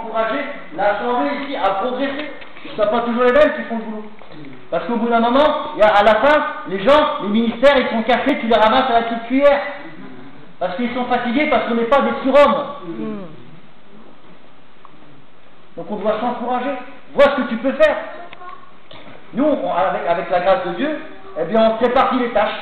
encourager l'assemblée ici à progresser. Ce ne sont pas toujours les mêmes qui font le boulot. Parce qu'au bout d'un moment, à la fin, les gens, les ministères, ils sont cassés, tu les ramasses à la petite cuillère. Parce qu'ils sont fatigués, parce qu'on n'est pas des surhommes. Donc on doit s'encourager. Vois ce que tu peux faire. Nous, avec la grâce de Dieu, eh bien on répartit les tâches.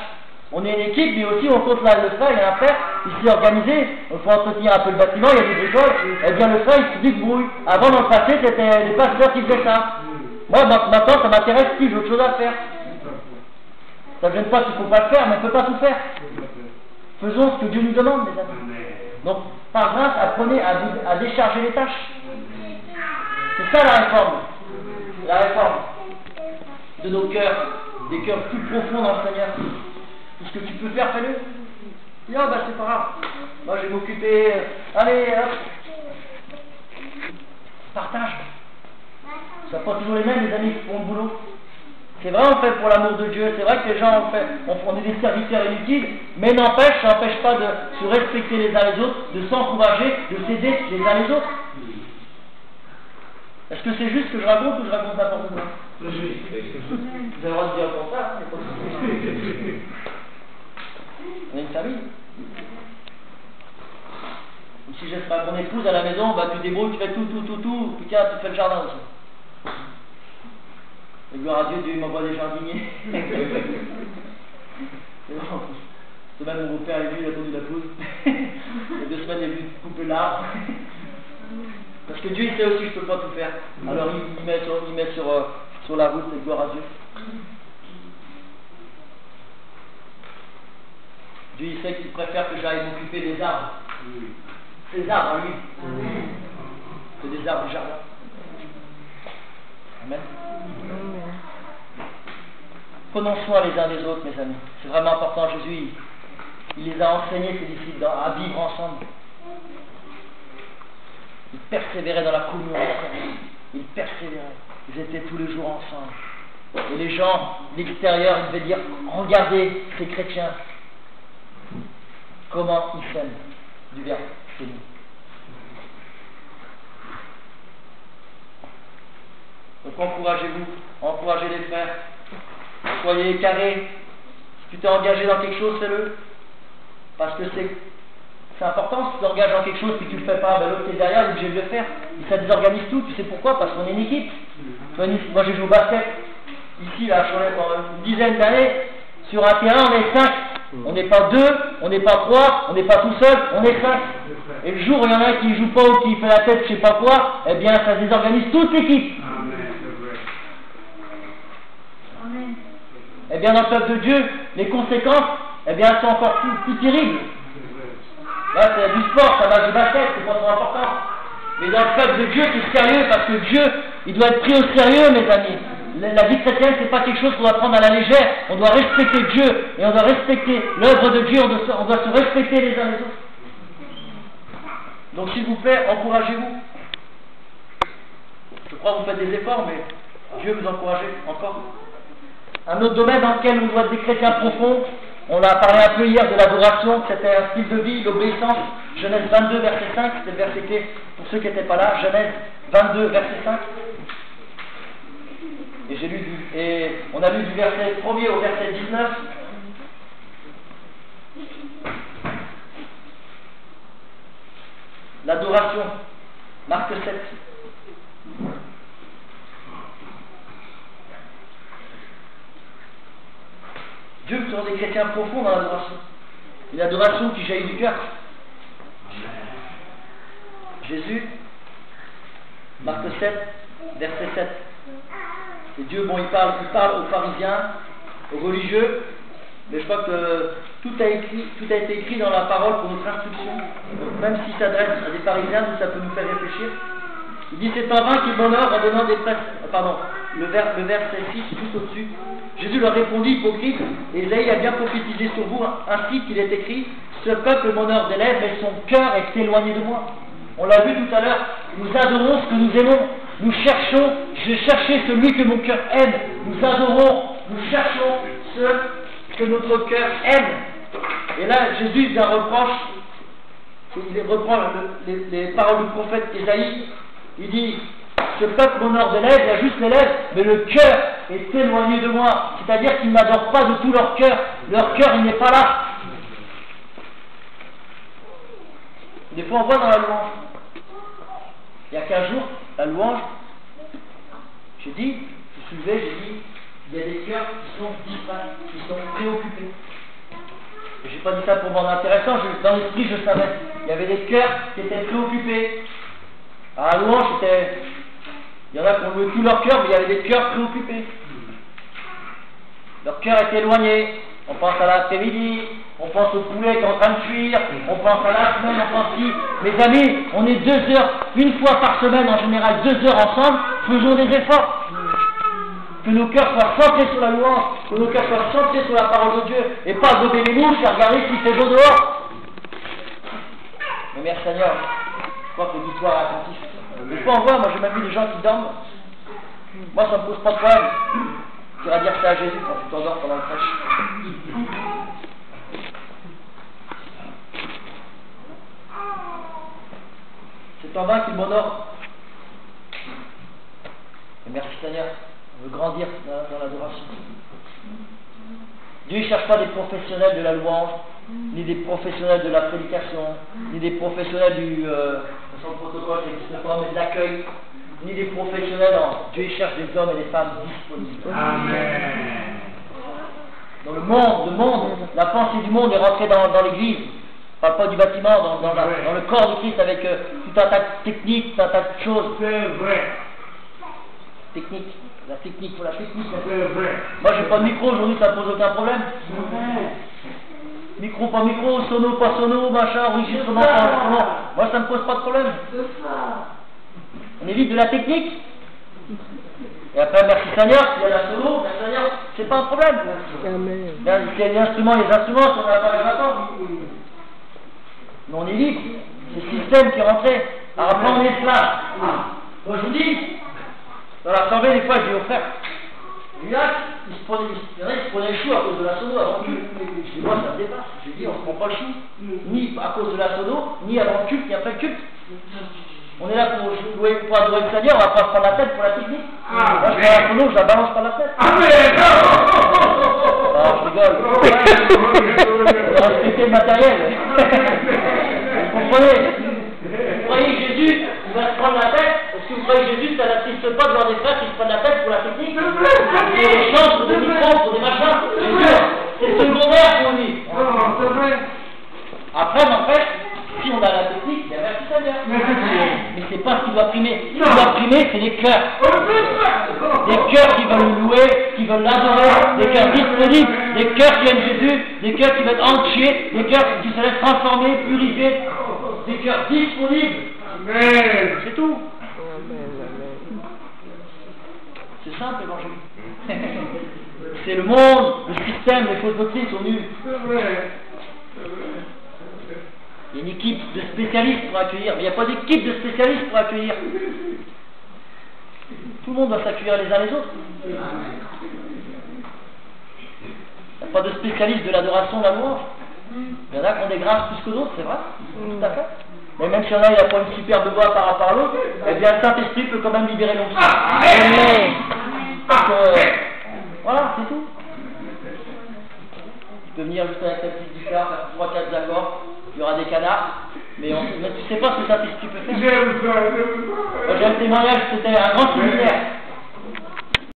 On est une équipe, mais aussi on compte là le frère, il y a un frère, il s'est organisé, il faut entretenir un peu le bâtiment, il y a des bricoles, eh bien le frère il se débrouille. Avant dans le passé, c'était les pasteurs qui faisaient ça. Moi maintenant ça m'intéresse plus, j'ai autre chose à faire. Ça ne gêne pas qu'il ne faut pas le faire, mais on ne peut pas tout faire. Faisons ce que Dieu nous demande, mes amis. Donc, par grâce, apprenez à décharger les tâches. C'est ça la réforme. La réforme de nos cœurs, des cœurs plus profonds dans le Seigneur. Tout ce que tu peux faire, fais-le. Dis, oh, ben c'est pas grave. Moi, je vais m'occuper. Allez, hop. Partage. Ce ne sont pas toujours les mêmes, les amis, qui font le boulot. C'est vrai, on fait pour l'amour de Dieu. C'est vrai que les gens, on est des serviteurs inutiles, mais ça n'empêche pas de se respecter les uns les autres, de s'encourager, de s'aider les uns les autres. Est-ce que c'est juste ce que je raconte ou je raconte n'importe quoi? Vous avez le droit de dire comme ça, hein, on est une famille. Ou si j'espère mon épouse à la maison, bah, tu débrouilles, tu fais tout, puis tiens, tu fais le jardin aussi. Et gloire à Dieu, Dieu m'envoie des jardiniers. Semaine, mon beau-père est venu, il a tendu la pelouse. Il y a 2 semaines, il est venu couper l'arbre. Parce que Dieu, il sait aussi que je ne peux pas tout faire. Alors, il met sur la route, et gloire à Dieu. Dieu, il sait qu'il préfère que j'aille m'occuper des arbres. Ces arbres, à lui. C'est des arbres du jardin. Amen. Prenons soin les uns des autres, mes amis. C'est vraiment important. Jésus, il les a enseignés, ses disciples, à vivre ensemble. Ils persévéraient dans la communion ensemble. Ils persévéraient. Ils étaient tous les jours ensemble. Et les gens de l'extérieur, ils devaient dire, regardez ces chrétiens, comment ils s'aiment. Du verbe, c'est nous. Donc encouragez-vous, encouragez les frères, soyez carrés. Si tu t'es engagé dans quelque chose, fais-le. Parce que c'est important, si tu t'engages dans quelque chose et que tu ne le fais pas, ben l'autre qui est derrière, il est obligé de le faire. Et ça désorganise tout, tu sais pourquoi? Parce qu'on est une équipe. Moi j'ai joué au basket, ici, là, pendant une dizaine d'années, sur un terrain, on est 5. On n'est pas 2, on n'est pas 3, on n'est pas tout seul, on est 5. Et le jour où il y en a un qui ne joue pas ou qui fait la tête, je ne sais pas quoi, eh bien ça désorganise toute l'équipe. Eh bien, dans le peuple de Dieu, les conséquences, eh bien, sont encore plus terribles. Là, c'est du sport, ça va du basket, c'est pas trop important. Mais dans le peuple de Dieu, c'est sérieux, parce que Dieu, il doit être pris au sérieux, mes amis. La vie chrétienne, c'est pas quelque chose qu'on doit prendre à la légère. On doit respecter Dieu, et on doit respecter l'œuvre de Dieu, on doit se respecter les uns les autres. Donc, s'il vous plaît, encouragez-vous. Je crois que vous faites des efforts, mais Dieu vous encourage encore. Un autre domaine dans lequel on doit être des chrétiens profonds, on a parlé un peu hier de l'adoration, c'était un style de vie, l'obéissance. Genèse 22, verset 5, c'était le verset clé pour ceux qui n'étaient pas là. Genèse 22, verset 5. Et on a lu du verset 1er au verset 19. L'adoration, Marc 7. Dieu veut toujours des chrétiens profonds dans l'adoration. Une adoration qui jaillit du cœur. Jésus, Marc 7, verset 7. Et Dieu, bon, il parle aux pharisiens, aux religieux, mais je crois que tout a été écrit dans la parole pour notre instruction. Donc, même s'il s'adresse à des pharisiens, ça peut nous faire réfléchir. Il dit, c'est en vain qu'ils m'honorent en donnant des prêtres. Pardon, le verset 6, juste au-dessus. Jésus leur répondit, hypocrite, Ésaïe a bien prophétisé sur vous, ainsi qu'il est écrit, ce peuple m'honore des lèvres, mais son cœur est éloigné de moi. On l'a vu tout à l'heure, nous adorons ce que nous aimons. Nous cherchons, je cherchais celui que mon cœur aime. Nous adorons, nous cherchons ce que notre cœur aime. Et là, Jésus vient reproche, il reprend les paroles du prophète Ésaïe, Il dit, ce peuple m'honore des lèvres, il y a juste les lèvres, mais le cœur est éloigné de moi. C'est-à-dire qu'ils ne m'adorent pas de tout leur cœur. Leur cœur, il n'est pas là. Des fois, on voit dans la louange. Il y a 15 jours, la louange, j'ai dit, je suis levé, j'ai dit, il y a des cœurs qui sont distraits, qui sont préoccupés. Je n'ai pas dit ça pour me rendre intéressant, dans l'esprit je savais. Il y avait des cœurs qui étaient préoccupés. À la louange, il y en a qui ont loué tout leur cœur, mais il y avait des cœurs préoccupés. Leur cœur était éloigné. On pense à l'après-midi, on pense au poulet qui est en train de cuire, on pense à la semaine, on pense ici. Mes amis, on est 2 heures, une fois par semaine en général, 2 heures ensemble, faisons des efforts. Que nos cœurs soient centrés sur la louange, que nos cœurs soient centrés sur la parole de Dieu, et pas gober les mouches et regarder s'il fait beau dehors. Mais merci Seigneur, je crois que l'auditoire est attentif. Des fois on voit, moi j'ai même vu des gens qui dorment. Moi ça ne me pose pas de problème. Tu vas dire ça à Jésus quand tu t'endors pendant le prêche. C'est en vain qu'il m'honore. Et merci Seigneur, on veut grandir dans l'adoration. Dieu ne cherche pas des professionnels de la louange, ni des professionnels de la prédication, ni des professionnels du son protocole qui n'existe pas, mais de l'accueil, ni des professionnels. Dieu cherche des hommes et des femmes disponibles. Amen. Dans le monde, la pensée du monde est rentrée dans l'église. Je ne parle pas du bâtiment, dans le corps du Christ avec tout un tas de techniques, tout un tas de choses. C'est vrai. Technique. La technique, pour la technique. Moi, j'ai pas de micro aujourd'hui, ça ne pose aucun problème. Micro, pas micro, sono, pas sono, machin, enregistrement, pas enregistrement. Moi, ça ne me pose pas de problème. On évite de la technique. Et après, merci Seigneur, s'il y a la solo, merci Seigneur, c'est pas un problème. Il y a les instruments, si on n'a pas les attendre. Mais on est libre. C'est le système qui est rentré. Alors après, on est esclave. Moi, je vous dis, dans l'assemblée, des fois, je dis aux frères, là, il y en a qui se prenaient le chou à cause de la sono avant le culte. Je dis, moi, ça me dépasse. Je dis, on ne se prend pas le chou, ni à cause de la sono, ni avant le culte, ni après le culte. On est là pour adorer le Seigneur, on va pas se prendre la tête pour la technique. Moi, je prends la sono, je la balance par la tête. Ah, je rigole. On va respecter le matériel. Vous comprenez? Vous croyez que Jésus va se prendre la tête? Est-ce que vous croyez que Jésus, ça n'assiste pas de voir des frères qui se prennent la tête pour la technique? Pour des chants, pour des micros, pour des machins? C'est secondaire pour lui. Après, n'empêche, si on a la technique, il y a merci Seigneur. Mais c'est pas ce qui doit primer. Ce qui doit primer, c'est les cœurs. Des cœurs qui veulent le louer, qui veulent l'adorer, des cœurs disponibles, des cœurs qui aiment Jésus, des cœurs qui veulent entiers, des cœurs qui se laissent transformer, purifier, des cœurs disponibles. C'est tout. C'est simple l'évangile. C'est le monde, le système, les fausses doctrines sont nuls. Il y a une équipe de spécialistes pour accueillir, mais il n'y a pas d'équipe de spécialistes pour accueillir. Tout le monde doit s'accueillir les uns les autres. Il n'y a pas de spécialistes de l'adoration, de la louange. Il y en a qui ont des grâces plus que d'autres, c'est vrai. Tout à fait. Mais même si y en a, il n'a pas une superbe voix par rapport à l'autre, eh bien le Saint-Esprit peut quand même libérer l'onction. Voilà, c'est tout. Tu peux venir juste avec ta petite guitare, faire 3-4 accords, il y aura des canards, mais tu ne sais pas ce que le Saint-Esprit peut faire. Moi j'ai un témoignage, c'était un grand séminaire.